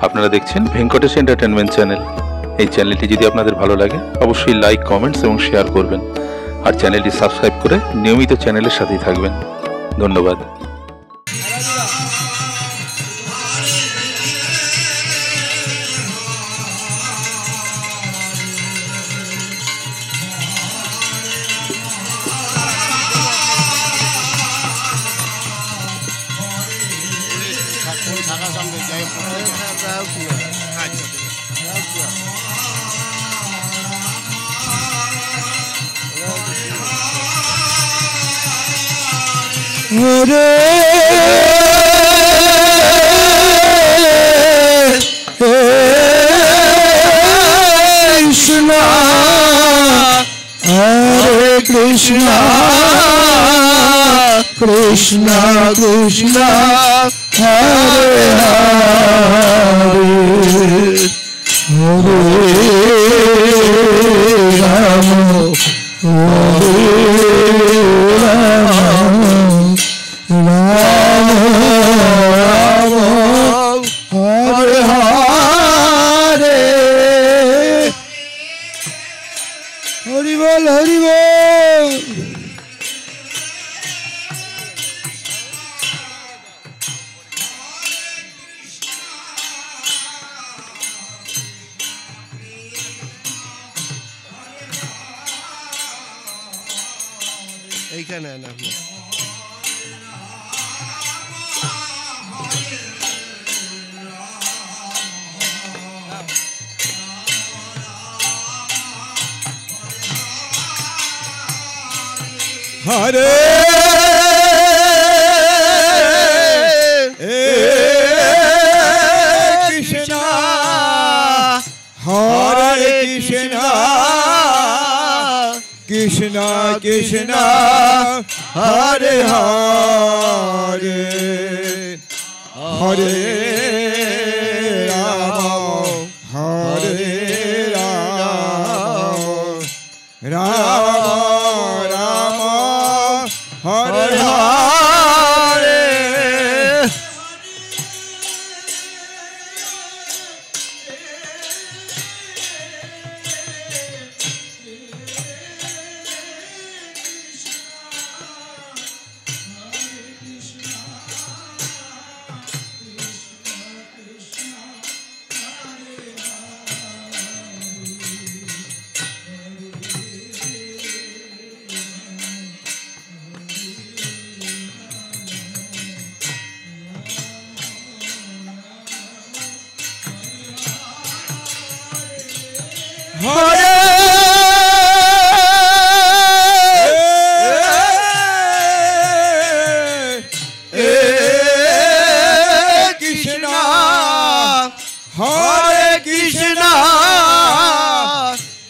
আপনারা দেখছেন Venkatesh entertainment channel. এই চ্যানেলটি যদি আপনাদের ভালো লাগে অবশ্যই লাইক, কমেন্টস এবং শেয়ার করবেন, আর চ্যানেলটি সাবস্ক্রাইব করে নিয়মিত চ্যানেলের সাথেই থাকবেন। ধন্যবাদ। Hare Krishna, Hare Krishna, Krishna Krishna, Hare Hare, Hare Rama, Hare Rama, Rama Rama, Hare Hare, Hari Bol, Hari Bol. এইখানে না Hare Krishna, Hare Krishna, Krishna Krishna, Hare Hare, Hare Rama, Hare Rama, Rama Hare Hare.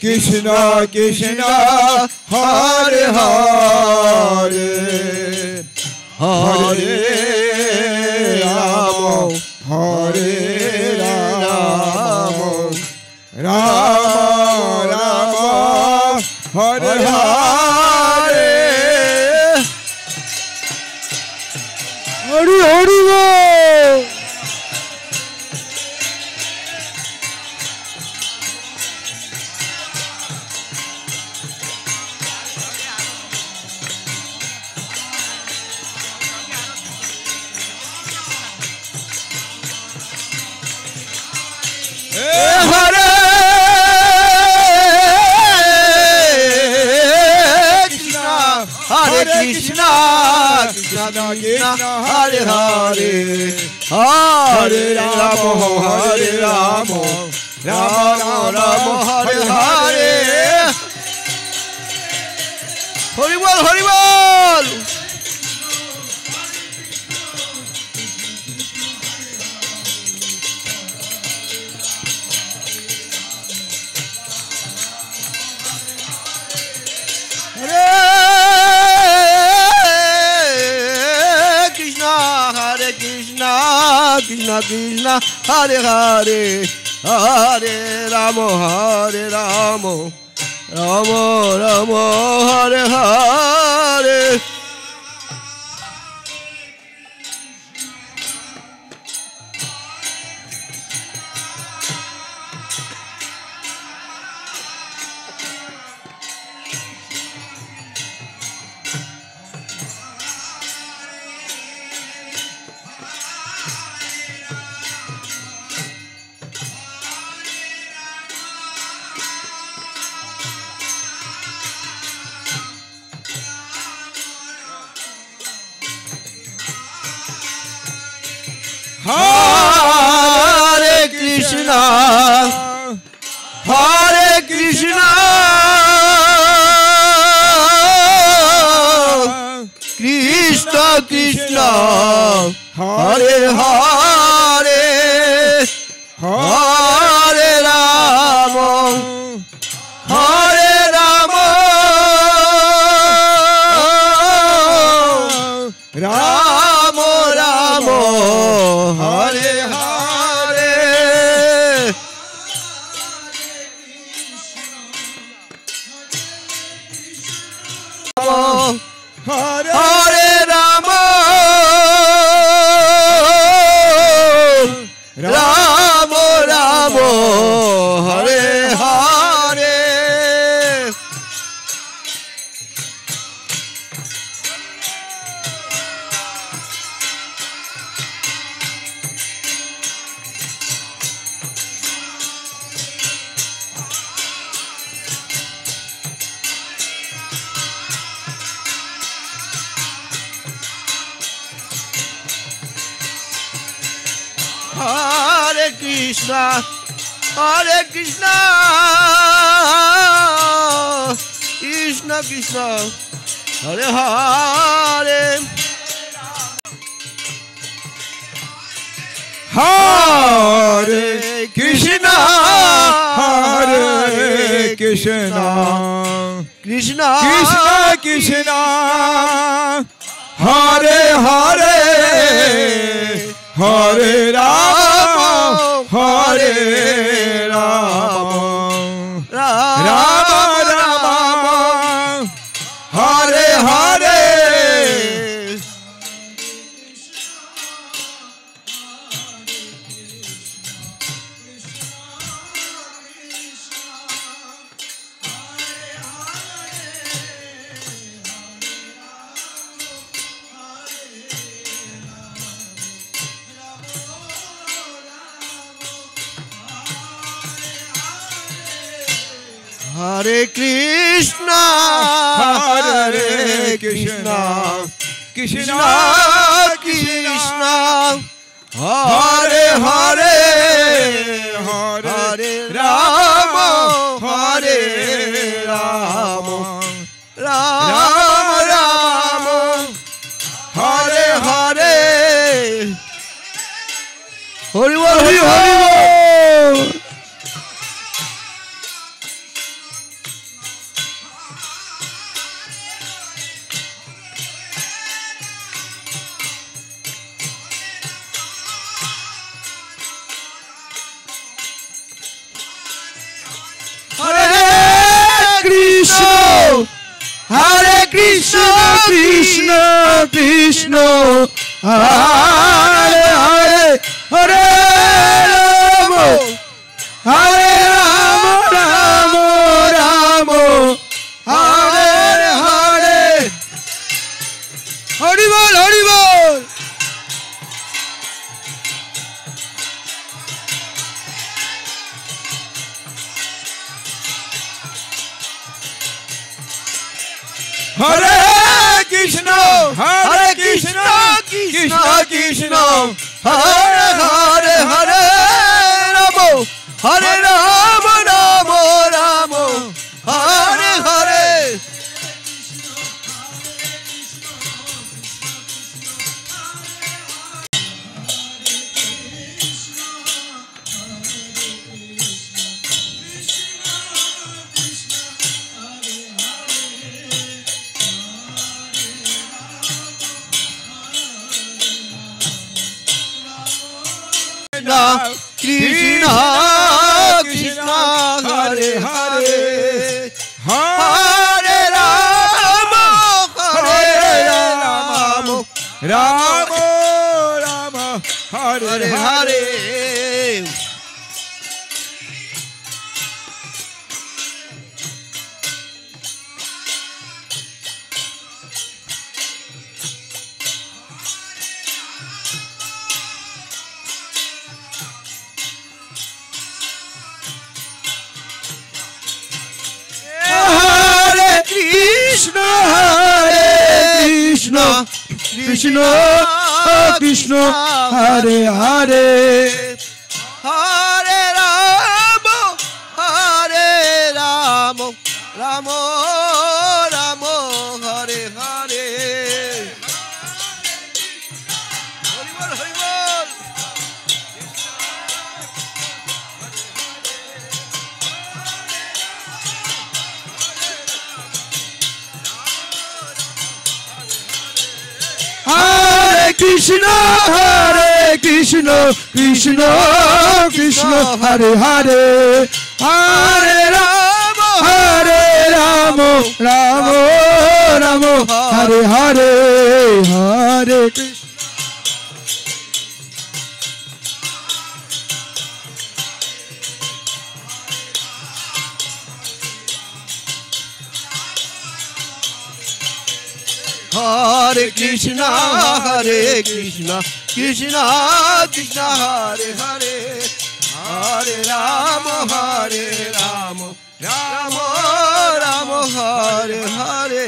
Krishna Krishna, Hare Hare, Hare Rama, Hare Rama, Rama Rama, Hare Hare, Hari Hari Bol. Hare Krishna, Hare Krishna, Krishna Krishna, Hare Hare, Hare Rama, Hare Rama, Rama Rama, Hare Hare, Hari Bol, Hari Bol. Krishna Krishna, Hare Hare, Hare Rama, Hare Rama, Rama Rama, Hare Hare. Krishna Hare Hare Hare Ram হরে Ram Ram Ram Hare Hare Hare Ram Ram Ram Hare Hare Hare Krishna, Hare Krishna, Krishna Krishna, Hare Hare, Hare Krishna, Hare Krishna, Krishna Krishna Krishna, Hare Hare. Hare Ram, Hare Ram, Ram Ram, Hare Hare. Hare Krishna, Hare Krishna, Krishna Krishna, Hare Hare, Hare Ram, Hare Ram, Ram Ram, Hare Hare. Hari Bol, Hari Bol. Hare Krishna, Krishna Krishna, Hare Hare, Hare Ram, Hare Ram, Ram Ram, Hare Hare. Hari Bol, Hari Bol. Hare Krishna, Hare Krishna, Krishna Krishna, Hare Hare, Hare Ram, Hare Ram, Ram Ram, Hare Hare. Krishna Krishna, Hare Hare, Hare Ram, Hare Ram, Ram Ram, Hare Hare. Krishna, Hare Krishna, Krishna Krishna, Hare Hare, Hare Ram, Hare Ram, Ram Ram, Hare Hare. Krishna Krishna Krishna Krishna Hare Hare Hare Ram Ram Ram Hare Hare Hare Krishna Hare Krishna, Hare Krishna, Krishna Krishna, Hare Hare, Hare Rama, Hare Rama, Rama Rama, Hare Hare.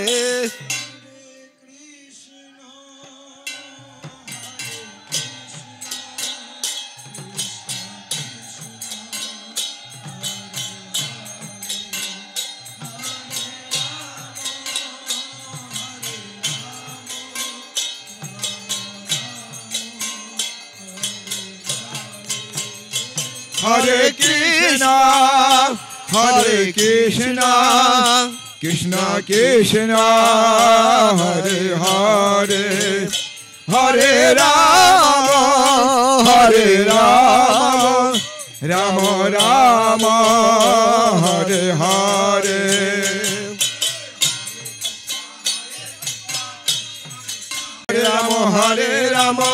Hare Krishna, Hare Krishna, Krishna Krishna, Hare Hare, Hare Rama, Hare Rama, Rama Rama, Hare Hare. Hare Rama, Hare Rama,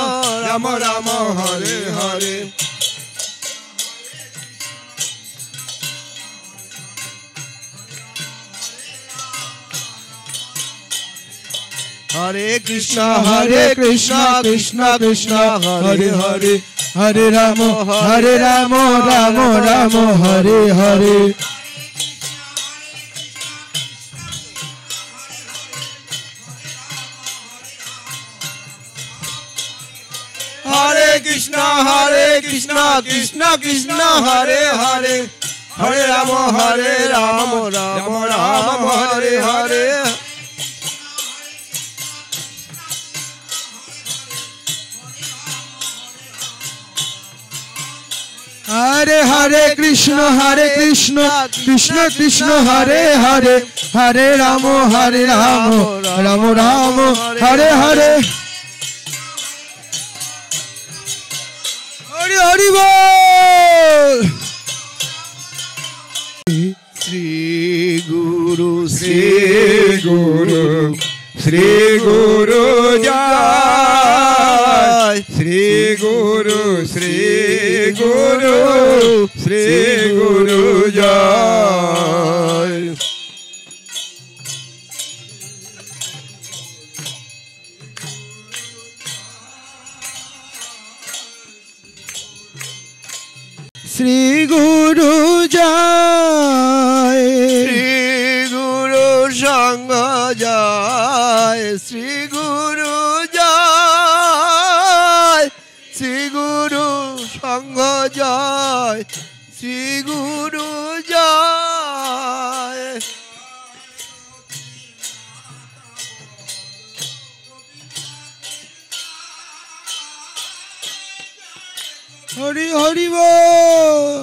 Rama Rama, Hare Hare. Hare Krishna, Krishna Krishna, Hare Hare, Hare Rama, Rama Rama, Hare Hare. Hare Krishna, Krishna Krishna, Hare Hare, Hare Rama, Rama Rama, Hare Hare. Hare Hare Krishna, Krishna Krishna, Hare Hare, Hare Rama, Rama Rama, Hare Hare. Hare Hare Bol. Sri Guru, Sri Guru, Sri Guru Jai, Sri Guru, Sri Guru, Sri Guru Jai. Sri Guru Jai, Sri Guru Sangha Jai, Sri Guru Jai, Sri Guru Sangha Jai, Sri Guru Jai. Hari Hari Bol.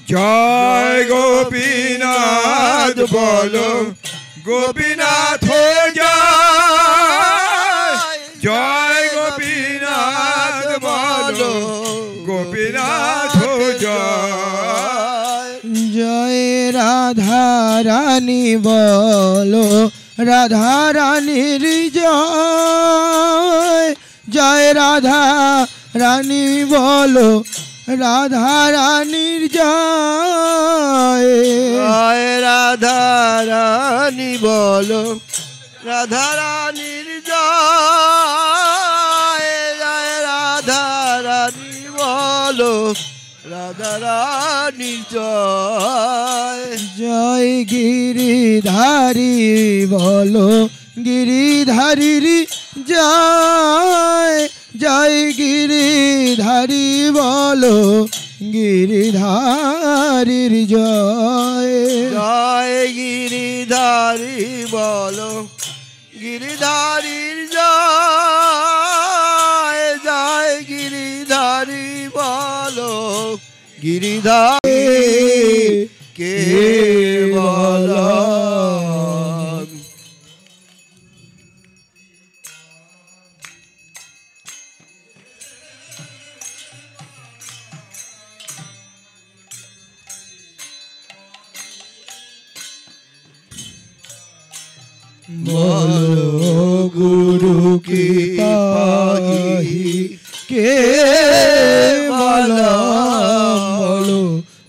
Jai Gopinath bolo, Gopinath ho jai. Jai Gopinath bolo, Gopinath ho jai. Jai Radha Rani bolo, Radha Rani jai. Jai Radha Rani bolo, Radha Rani jai. Jai Radha Rani bolo, Radha Rani jai. Jai Radha Rani bolo, Radha Rani jai. Jai Giridhari bolo, Giridhari jai. Jai Giridhari bolo, Giridhari jai. Jai Giridhari bolo, Giridhari jai. Jai Giridhari bolo, Giridhari ke bolo. बोलो गुरु की पाही केवलम बोलो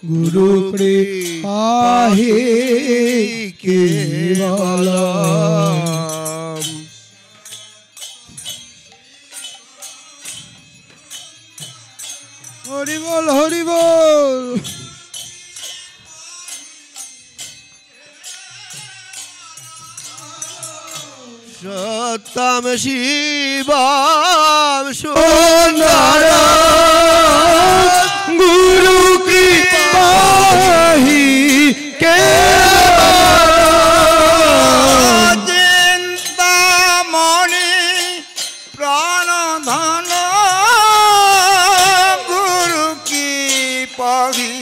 गुरु की पाही केवलम। हरि बोल हरि बोल। सत्यम शिवम सुंदरम गुरु की पाही केवलम। चिंतामणि प्राणधन गुरु की पाही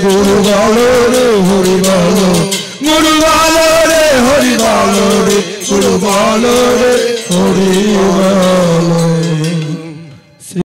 गुरु वालो